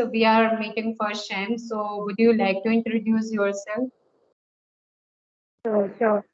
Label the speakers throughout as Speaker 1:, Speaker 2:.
Speaker 1: we are meeting first time. So would you like to introduce yourself?
Speaker 2: Sure.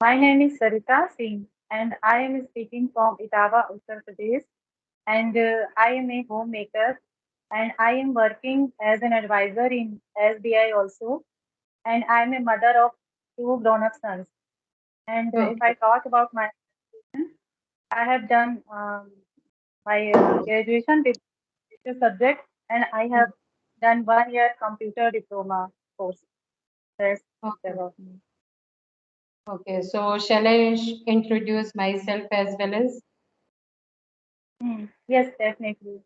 Speaker 2: My name is Sarita Singh, and I am speaking from Etawah, Uttar Pradesh. And I am a homemaker, and I am working as an advisor in SBI also. And I am a mother of two grown-up sons. And if
Speaker 1: Okay.
Speaker 2: I talk about my education, I have done my graduation with this subject, and I have done 1 year computer diploma course. That's
Speaker 1: Okay.
Speaker 2: about me.
Speaker 1: Okay. So shall I introduce myself as well as?
Speaker 2: Yes, definitely.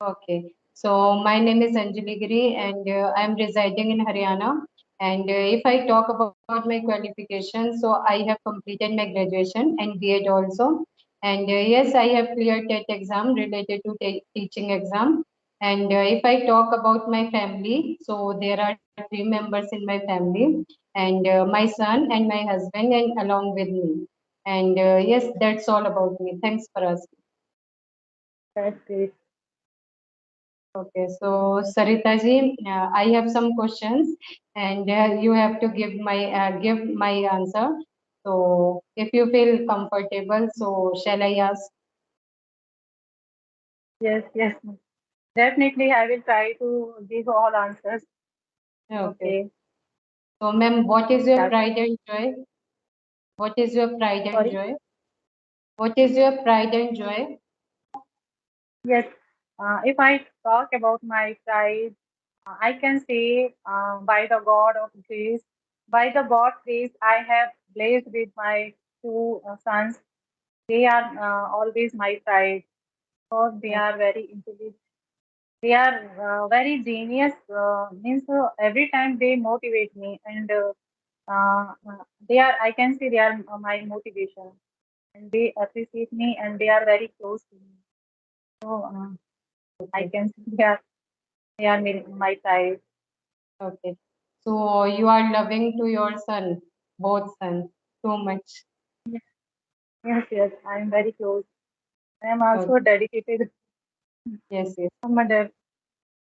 Speaker 1: Okay, so my name is Anjali Giri and I'm residing in Haryana. And if I talk about my qualification, so I have completed my graduation and B.Ed also. And yes, I have cleared TET exam related to teaching exam. And if I talk about my family, so there are three members in my family, and my son and my husband, and along with me. And yes, that's all about me. Thanks for asking.
Speaker 2: That's great.
Speaker 1: Okay, so Sarita ji, I have some questions, and you have to give my answer. So if you feel comfortable, so shall I ask?
Speaker 2: Yes, yes. Definitely, I will try to give all answers.
Speaker 1: Okay.
Speaker 2: Okay.
Speaker 1: So, ma'am, what is your
Speaker 2: Start.
Speaker 1: pride and joy? What is your pride and
Speaker 2: Sorry.
Speaker 1: joy? What is your pride and joy?
Speaker 2: Yes. If I talk about my pride, I can say by the God of grace, by the God grace, I have blessed with my two sons. They are always my pride because they
Speaker 1: Oh,
Speaker 2: are very intelligent. They are very genius. Means every time they motivate me, and they are. I can say they are my motivation, and they appreciate me, and they are very close to me. So I
Speaker 1: okay,
Speaker 2: can say they are my side.
Speaker 1: okay. So you are loving to your son, both sons, too much.
Speaker 2: Yes, yes, I am very close. I am also
Speaker 1: Okay.
Speaker 2: dedicated
Speaker 1: Yes, yes.
Speaker 2: to my dad.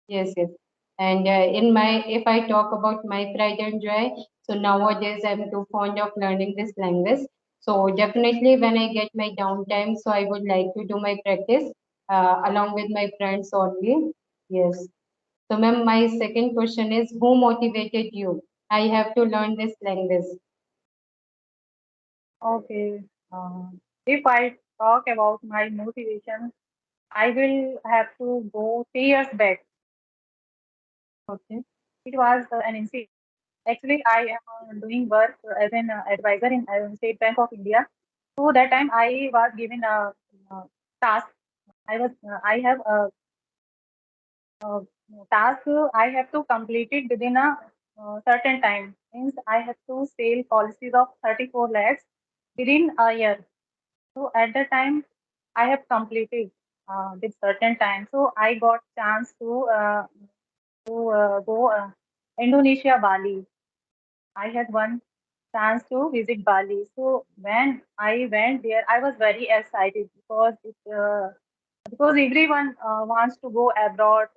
Speaker 1: Yes, yes. And if I talk about my pride and joy, so nowadays I'm too fond of learning this language. So definitely when I get my downtime, so I would like to do my practice along with my friends only. Yes. So ma'am, my second question is, who motivated you? I have to learn this language.
Speaker 2: Okay. If I talk about my motivation, I will have to go 3 years back.
Speaker 1: Okay.
Speaker 2: It was an incident. Actually, I am doing work as an advisor in State Bank of India. So that time I was given a task. I have a task. I have to complete it within a certain time. Means I have to sell policies of 34 lakhs within a year. So at the time, I have completed this certain time. So I got chance to go Indonesia, Bali. I had one chance to visit Bali. So when I went there, I was very excited because everyone wants to go abroad.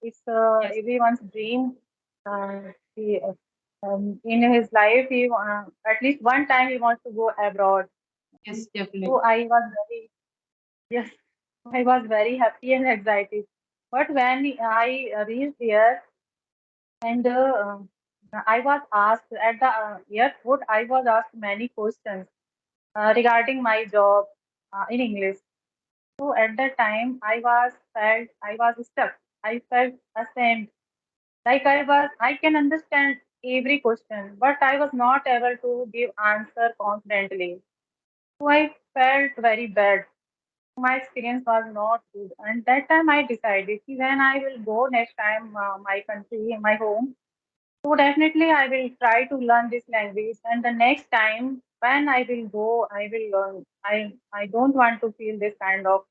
Speaker 2: It's
Speaker 1: Yes,
Speaker 2: everyone's dream. He, in his life, at least one time he wants to go abroad.
Speaker 1: yes, definitely.
Speaker 2: So I was very yes, I was very happy and excited. But when I reached there, and I was asked at the airport, I was asked many questions regarding my job in English. So at that time, I was stuck. I felt ashamed. Like I can understand every question, but I was not able to give answer confidently. So I felt very bad. My experience was not good, and that time I decided कि when I will go next time my country, my home. So definitely I will try to learn this language, and the next time when I will go, I will learn. I don't want to feel this kind of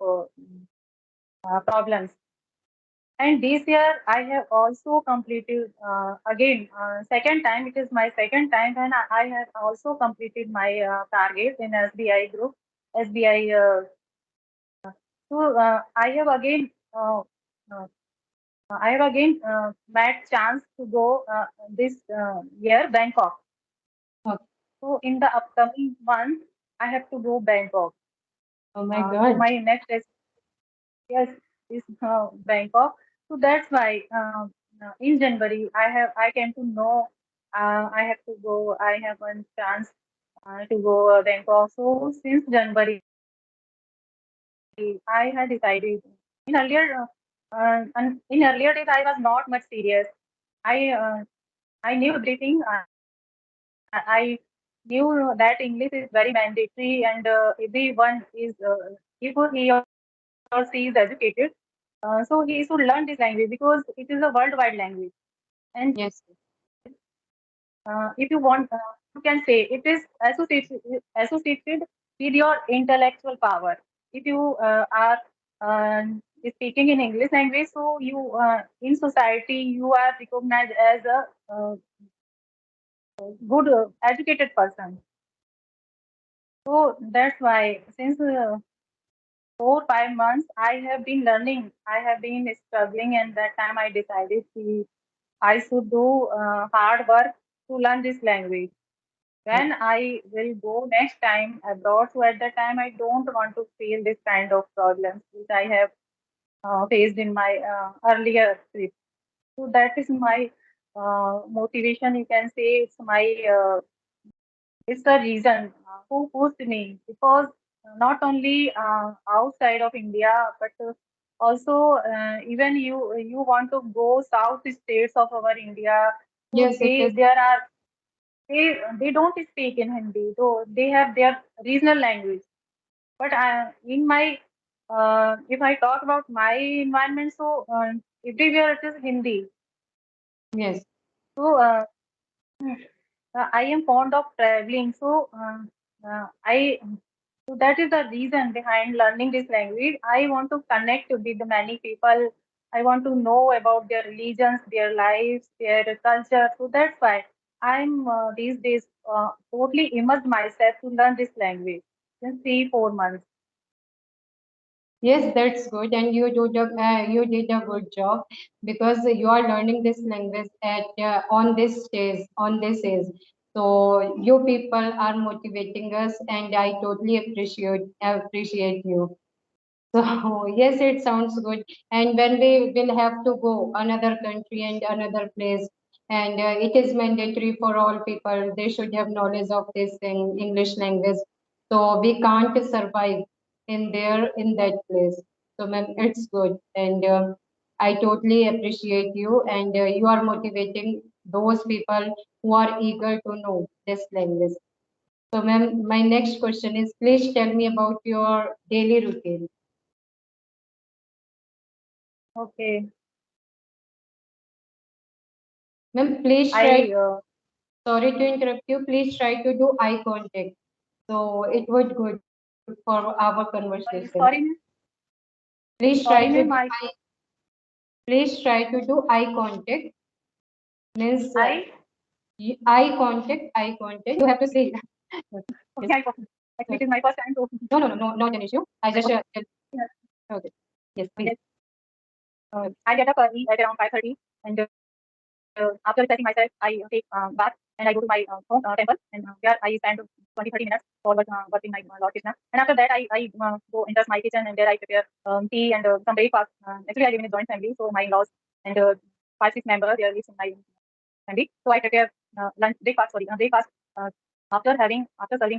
Speaker 2: problems. And this year I have also completed again second time. It is my second time, and I have also completed my target in SBI group. SBI. So I have again. Uh, I have again met chance to go this year Bangkok.
Speaker 1: Oh,
Speaker 2: So in the upcoming month, I have to go Bangkok.
Speaker 1: oh my
Speaker 2: So
Speaker 1: God.
Speaker 2: my next yes is Bangkok. So that's why in January I came to know I have to go. I have one chance to go Bangkok. So since January, I had decided in earlier days I was not much serious. I I knew everything. I knew that English is very mandatory and everyone is if he or she is educated, so he should learn this language because it is a worldwide language. And
Speaker 1: Yes,
Speaker 2: if you want, you can say it is associated with your intellectual power. If you are uh, speaking in English language, so you in society you are recognized as a good educated person. So that's why since 4 5 months I have been learning. I have been struggling, and that time I decided I should do hard work to learn this language. When I will go next time abroad, so at that time I don't want to feel this kind of problems which I have faced in my earlier trip. So that is my motivation. You can say it's the reason who pushed me because not only outside of India, but also even you want to go south states of our India. So
Speaker 1: yes, it is.
Speaker 2: they don't speak in Hindi, though they have their regional language. But in my if I talk about my environment, so everywhere it is Hindi.
Speaker 1: Yes.
Speaker 2: So I am fond of traveling, so I so that is the reason behind learning this language. I want to connect with many people. I want to know about their religions, their lives, their culture. So that's why I'm these days totally immersed myself to learn this language since 3 4 months.
Speaker 1: Yes, that's good, and you did a good job because you are learning this language at on this stage, on this age. So you people are motivating us, and I totally appreciate you. So yes, it sounds good. And when we will have to go another country and another place, and it is mandatory for all people, they should have knowledge of this thing, English language. So we can't survive in there in that place. So ma'am, it's good, and I totally appreciate you, and you are motivating those people who are eager to know this language. So ma'am, my next question is, please tell me about your daily routine.
Speaker 2: Okay,
Speaker 1: Ma'am, please try,
Speaker 2: I
Speaker 1: sorry to interrupt you, please try to do eye contact. So it would good for our conversation.
Speaker 2: sorry,
Speaker 1: Please try to
Speaker 2: sorry,
Speaker 1: do
Speaker 2: ma'am.
Speaker 1: please try to do eye contact. Means
Speaker 2: I
Speaker 1: eye contact. You have to say
Speaker 2: okay,
Speaker 1: yes.
Speaker 2: actually it is my first time to
Speaker 1: No, not an issue. I
Speaker 2: I
Speaker 1: just
Speaker 2: was
Speaker 1: okay. Yes, please.
Speaker 2: yes,
Speaker 1: Okay.
Speaker 2: I get up early at around 5:30, and after refreshing myself, I take bath and I go to my home temple, and there I spend 20 30 minutes for working my Lord Krishna. And after that, I go enters my kitchen, and there I prepare tea and some breakfast. Actually, I live in a joint family, so my in-laws and 5 6 members they live in my family. So I prepare lunch breakfast. Sorry, breakfast. Uh, after serving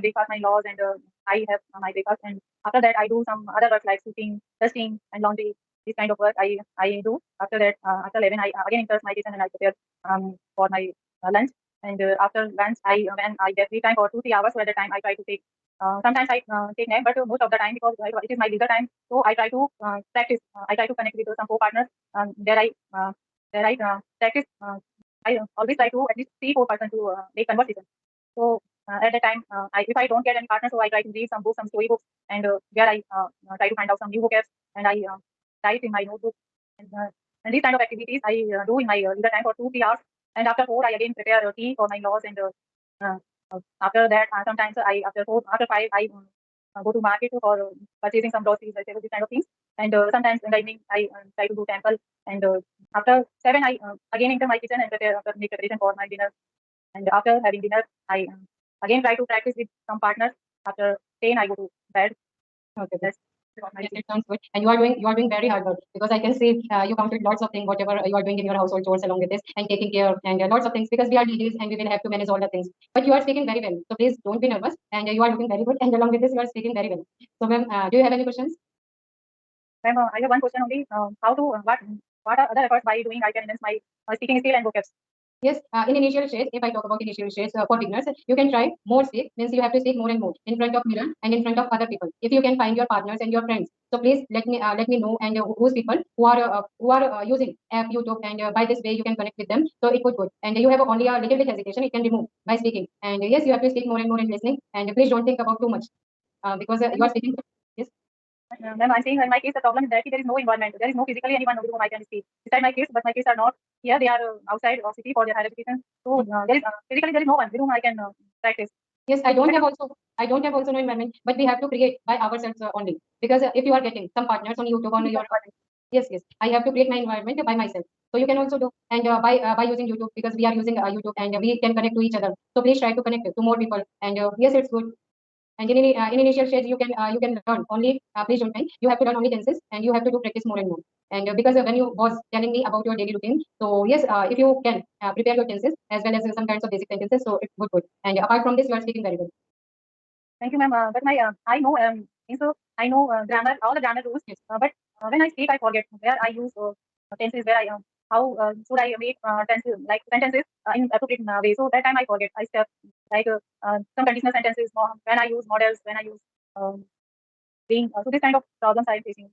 Speaker 2: breakfast, my laws and I have my breakfast, and after that I do some other work like cooking, dusting, and laundry. This kind of work I do. After that, after 11, I again enter my kitchen and I prepare for my lunch. And after lunch, I when I get free time for 2 3 hours, so at the time I try to take. Sometimes I take nap, but most of the time because it is my leisure time, so I try to practice. I try to connect with some co-partners. There I practice. I always try to at least 3 4 person to make conversation. So at that time, if I don't get any partner, so I try to read some books, some story books, and where I try to find out some new vocabs, and I write in my notebook. And, uh, and these kind of activities I do in my leisure time for 2 3 hours. And after 4, I again prepare tea for my laws. And uh, after that, sometimes I after 5 I go to market for purchasing some groceries, vegetables, these kind of things. and sometimes in the evening I try to do temple, and after 7 I again enter my kitchen and make preparation for my dinner, and after having dinner I again try to practice with some partners. After 10 I go to bed.
Speaker 1: Okay.
Speaker 2: That's what my
Speaker 1: Yes,
Speaker 2: routine.
Speaker 1: it sounds good. And you are doing very hard work because I can see you counted lots of things, whatever you are doing in your household chores along with this and taking care and lots of things because we are ladies and we will have to manage all the things. But you are speaking very well. So please don't be nervous and you are looking very good and along with this you are speaking very well. So ma'am, do you have any questions?
Speaker 2: Ma'am, I have one question only. How to what are other efforts by doing I can enhance my speaking skill and vocabs?
Speaker 1: Yes, in initial stage, if I talk about initial stage for beginners, you can try more speak, means you have to speak more and more in front of mirror and in front of other people. If you can find your partners and your friends, so please let me know and who's people who are using app YouTube and by this way you can connect with them. So it would good. And you have only a little bit hesitation, it can remove by speaking. And yes, you have to speak more and more in listening. And please don't think about too much because you are speaking. Yes.
Speaker 2: Ma'am, I'm saying in my case the problem is that there is no environment. There is no physically anyone with whom I can speak. Beside my kids, but my kids are not here. They are outside of city for their higher education. So there is physically there is no one with whom I can practice.
Speaker 1: Yes, I don't have also no environment, but we have to create by ourselves only. Because if you are getting some partners on YouTube on your yes, yes, I have to create my environment by myself. So you can also do and by using YouTube because we are using YouTube and we can connect to each other. So please try to connect to more people. And yes, it's good. And in initial stage, you can learn only. Please don't mind. You have to learn only tenses, and you have to do practice more and more. And because when you was telling me about your daily routine, so yes, if you can prepare your tenses as well as some kinds of basic sentences, so it's good, good. And apart from this, you are speaking very well.
Speaker 2: Thank you, ma'am. But my I know so I know grammar, all the grammar rules.
Speaker 1: Yes.
Speaker 2: But when I speak, I forget where I use tenses, where I how should I make tenses like sentences in appropriate way. So that time I forget. I step like some conditional sentences when I use models, when I use being. So this kind of problems I'm facing.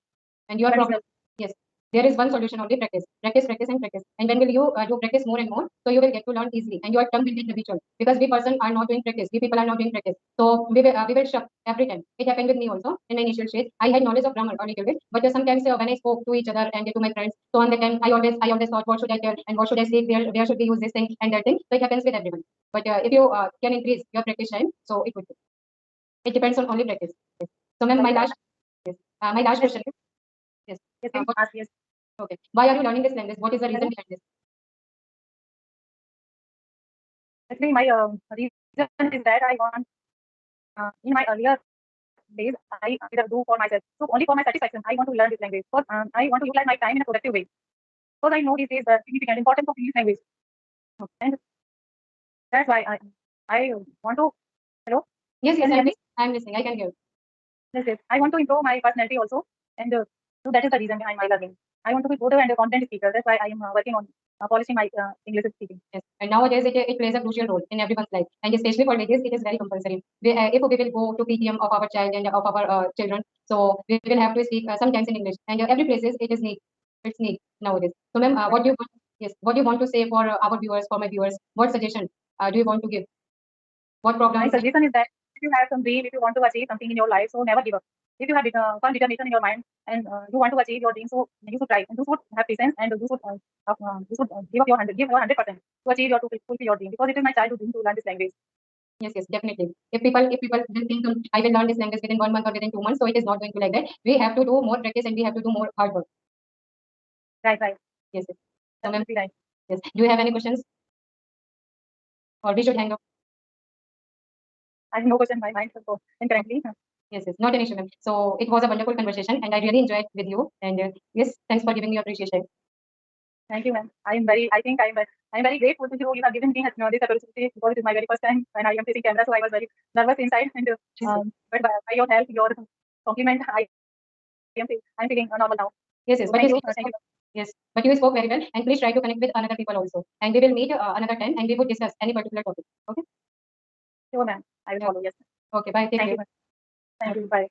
Speaker 1: And your
Speaker 2: Conditional.
Speaker 1: problem, yes, there is one solution only: practice, practice, practice, and practice. And when will you do practice more and more, so you will get to learn easily, and your tongue will get habitual. Because we person are not doing practice, we people are not doing practice, so we will shut every time. It happened with me also in my initial stage. I had knowledge of grammar a little bit, but sometimes when I spoke to each other and to my friends, so on the time I always thought, what should I tell and what should I say? Where should we use this thing and that thing? So it happens with everyone. But if you can increase your practice time, so it would. It depends on only practice. Yes. So, ma'am,
Speaker 2: Right,
Speaker 1: my
Speaker 2: right.
Speaker 1: last yes, my last
Speaker 2: Yes,
Speaker 1: question. Yes.
Speaker 2: yes, please
Speaker 1: What
Speaker 2: ask. Yes.
Speaker 1: okay. Why are you learning this language? What is the reason
Speaker 2: Hello.
Speaker 1: behind this?
Speaker 2: Actually, my reason is that I want in my earlier days I either do for myself. So only for my satisfaction, I want to learn this language. Because I want to utilize my time in a productive way. Because I know these days the significant importance of English language, and that's why I want to. Hello,
Speaker 1: Yes, yes,
Speaker 2: can you hear me?
Speaker 1: I'm listening. I can hear.
Speaker 2: Yes, yes. I want to improve my personality also, and so that is the reason behind my learning. I want to be good and a content speaker. That's why I am working on polishing my English speaking.
Speaker 1: Yes. And nowadays it plays a crucial role in everyone's life. And especially for ladies, it is very compulsory. If we will go to PTM of our child and of our children, so we will have to speak sometimes in English. And every places it is need. It's need nowadays. So, ma'am, what do you want? Yes, what do you want to say for our viewers, for my viewers? What suggestion do you want to give? What
Speaker 2: My
Speaker 1: problems?
Speaker 2: suggestion is that if you have some dream, if you want to achieve something in your life, so never give up. If you have firm determination in your mind and you want to achieve your dream, so you should try and you should have patience and you should give up give your 100% to achieve your to fulfill your dream because it is my childhood dream to learn this language.
Speaker 1: Yes, yes, definitely. If people will think I will learn this language within 1 month or within 2 months, so it is not going to like that. We have to do more practice and we have to do more hard work.
Speaker 2: Right, right.
Speaker 1: Yes, yes. So, ma'am,
Speaker 2: Absolutely right.
Speaker 1: yes. Do you have any questions, or we should hang up?
Speaker 2: I have no question in my mind so and currently.
Speaker 1: Yes, yes. Not an issue, ma'am. So it was a wonderful conversation, and I really enjoyed with you. And yes, thanks for giving me your appreciation.
Speaker 2: Thank you, ma'am. I think I'm very grateful to you. You have given me this opportunity because it is my very first time and I am facing camera, so I was very nervous inside. And
Speaker 1: Yes, yes.
Speaker 2: but by your help, your compliment, I'm feeling normal now.
Speaker 1: Yes, yes.
Speaker 2: So
Speaker 1: But you,
Speaker 2: thank you,
Speaker 1: you
Speaker 2: thank
Speaker 1: spoke,
Speaker 2: you.
Speaker 1: yes, but you spoke very well. And please try to connect with another people also. And we will meet another time, and we would discuss any particular topic. Okay.
Speaker 2: Sure, ma'am. I will
Speaker 1: Okay.
Speaker 2: follow. Yes.
Speaker 1: Okay. Bye. Take
Speaker 2: Thank you,
Speaker 1: care.
Speaker 2: ma'am. Thank you. Bye.